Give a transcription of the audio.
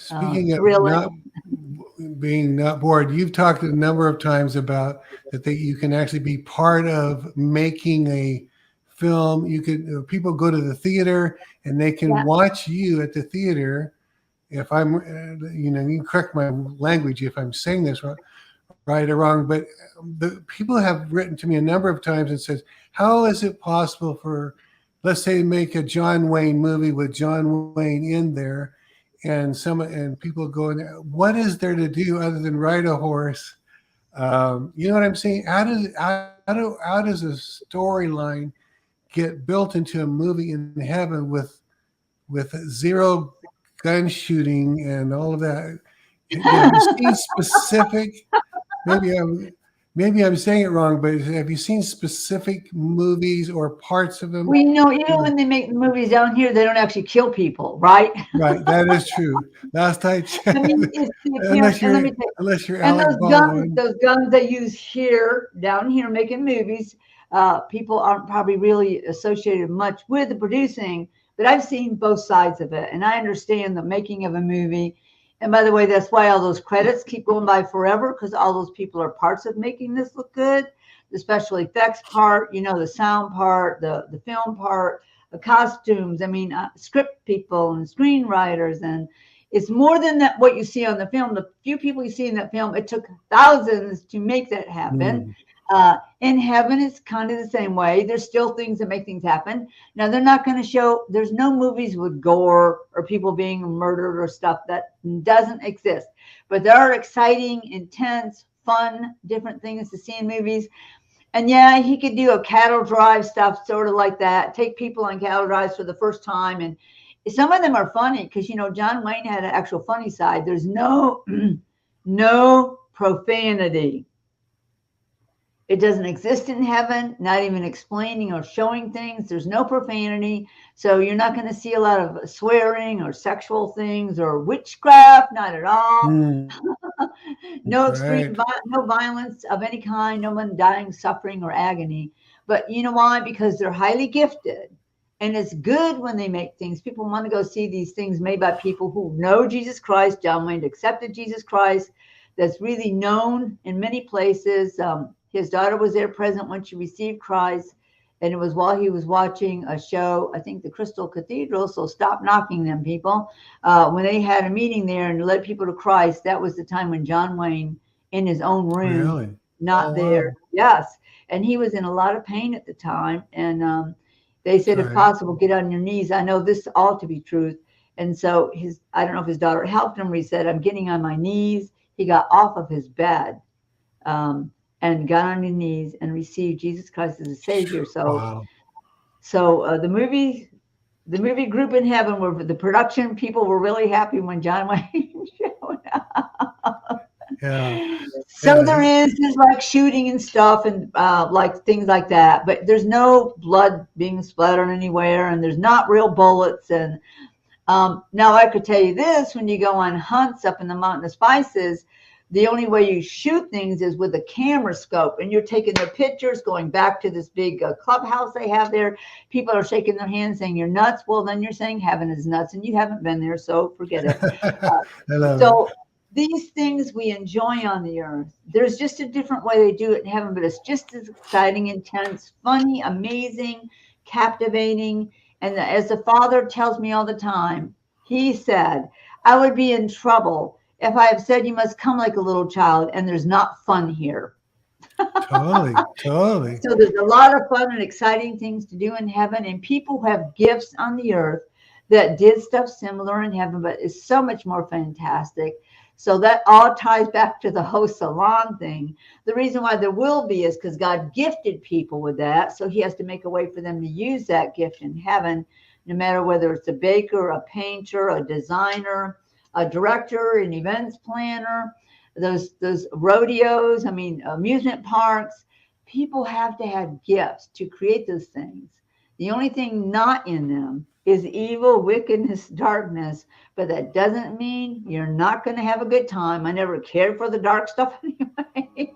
Speaking of not thrilling. being not bored, you've talked a number of times about that you can actually be part of making a film. You could people go to the theater and they can Yeah. watch you at the theater. If I'm, you can correct my language if I'm saying this right or wrong, but the people have written to me a number of times and says, how is it possible for, let's say, make a John Wayne movie with John Wayne in there, and people go in there, what is there to do other than ride a horse? You know what I'm saying? How does a storyline get built into a movie in heaven with zero gun shooting and all of that? Have you seen specific? Maybe I'm saying it wrong, but have you seen specific movies or parts of them? We know even when they make the movies down here, they don't actually kill people, right? Right, that is true. Last I I checked, mean, it's the appearance, unless and let you're me tell you, unless you're and Alec Baldwin. those guns they use here, down here, making movies, people aren't probably really associated much with the producing, but I've seen both sides of it, and I understand the making of a movie. And by the way, that's why all those credits keep going by forever, because all those people are parts of making this look good. The special effects part, the sound part, the film part, the costumes. I mean, script people and screenwriters, and it's more than that what you see on the film. The few people you see in that film, it took thousands to make that happen. Mm. In heaven, it's kind of the same way. There's still things that make things happen. Now, they're not going to show, there's no movies with gore or people being murdered or stuff that doesn't exist. But there are exciting, intense, fun, different things to see in movies. And yeah, he could do a cattle drive stuff, sort of like that, take people on cattle drives for the first time. And some of them are funny because, John Wayne had an actual funny side. There's no, no profanity. It doesn't exist in heaven, not even explaining or showing things. There's no profanity. So you're not going to see a lot of swearing or sexual things or witchcraft, not at all. Mm. No Right. no violence of any kind, no one dying, suffering, or agony. But you know why? Because they're highly gifted. And it's good when they make things. People want to go see these things made by people who know Jesus Christ. John Wayne accepted Jesus Christ. That's really known in many places. His daughter was there present when she received Christ. And it was while he was watching a show, I think the Crystal Cathedral. So stop knocking them, people. When they had a meeting there and led people to Christ, that was the time when John Wayne, in his own room, Really? not Oh there. wow. Yes. And he was in a lot of pain at the time. And they said, if Right. possible, get on your knees. I know this ought to be truth. And so I don't know if his daughter helped him. He said, I'm getting on my knees. He got off of his bed. And got on his knees and received Jesus Christ as a Savior. So, Wow. the movie group in heaven, were the production people were really happy when John Wayne showed up. Yeah. So Yeah. there's like shooting and stuff and like things like that, but there's no blood being splattered anywhere, and there's not real bullets. And now I could tell you this: when you go on hunts up in the Mountain of Spices, the only way you shoot things is with a camera scope, and you're taking their pictures, going back to this big clubhouse they have there. People are shaking their hands saying you're nuts. Well, then you're saying heaven is nuts, and you haven't been there, so forget it. I love it. So these things we enjoy on the earth, there's just a different way they do it in heaven, but it's just as exciting, intense, funny, amazing, captivating. And as the Father tells me all the time, he said, I would be in trouble if I have said you must come like a little child and there's not fun here. Totally. Totally. So there's a lot of fun and exciting things to do in heaven, and people who have gifts on the earth that did stuff similar in heaven, but is so much more fantastic. So that all ties back to the whole salon thing. The reason why there will be is because God gifted people with that. So he has to make a way for them to use that gift in heaven, no matter whether it's a baker, a painter, a designer, a director, an events planner, those rodeos, amusement parks. People have to have gifts to create those things. The only thing not in them is evil, wickedness, darkness, but that doesn't mean you're not going to have a good time. I never cared for the dark stuff anyway.